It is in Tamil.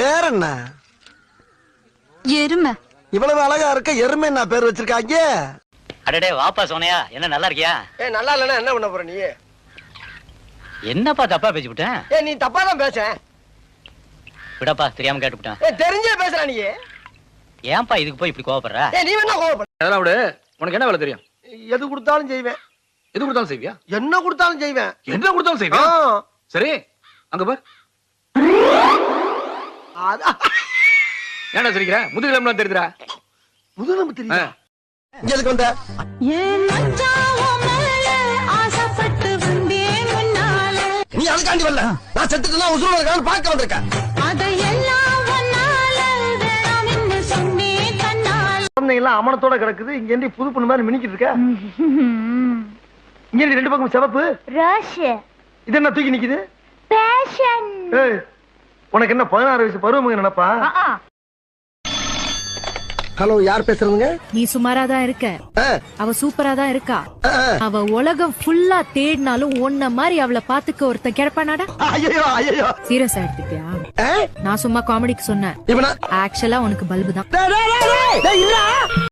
பேர் என்ன? எருமை. இவ்வளவு அழகா இருக்க எருமை என்ன பேர் வச்சிருக்காங்க? அடடே வாப்பா சோனையா, என்ன நல்லா இருக்கியா? நல்லா இல்லன்னா என்ன பண்ண போற நீ? என்னப்பா தப்பா பேசி விட்டேன்? நீ தப்பா தான் பேச. விடப்பா, தெரியாம கேட்டுவிட்டேன். தெரிஞ்சே பேசுற நீ. ஏன்பா இதுக்கு போய் இப்படி கோவப்படுற? நீ வேணா கோவப்பட. அதெல்லாம் விடு. உனக்கு என்ன வேலை தெரியும்? எது கொடுத்தாலும் செய்வேன். எது கொடுத்தாலும் செய்வியா? என்ன கொடுத்தாலும் செய்வேன். என்ன கொடுத்தாலும் செய்வியா? சரி, அங்க பார். ஏன்டா சிரிக்கிற? முதுகிலம்லாம் தெரியுதுடா. முதுகிலம் தெரியுதா? இங்க எதுக்கு வந்த? நீ அதுக்காண்டி வரல. நான் செத்துட்டுனா உசுரோட இருக்கான்னு பார்க்க வந்திருக்கேன். குழந்தைங்களாம் அமனத்தோட கிடக்குது. இங்க என்ன புது பொண்ணு மாதிரி மினிக்கிட்டு இருக்க? இங்க ரெண்டு பக்கம் சிவப்பு. இது என்ன தூக்கி நிக்குது? உனக்கு என்ன 16 வயசு பருவம் நினைப்பா? ஹலோ, யார் பேசுறதுங்க? நீ சுமாரா தான் இருக்க, அவ சூப்பரா தான் இருக்கா. அவ உலகம் ஃபுல்லா தேடினாலும் ஒன்ன மாதிரி அவளை பாத்துக்க ஒருத்தன் கிடப்பானாடா. சீரியஸா எடுத்துக்கியா? நான் சும்மா காமெடிக்கு சொன்னேன். ஆக்சுவலா உனக்கு பல்பு தான்.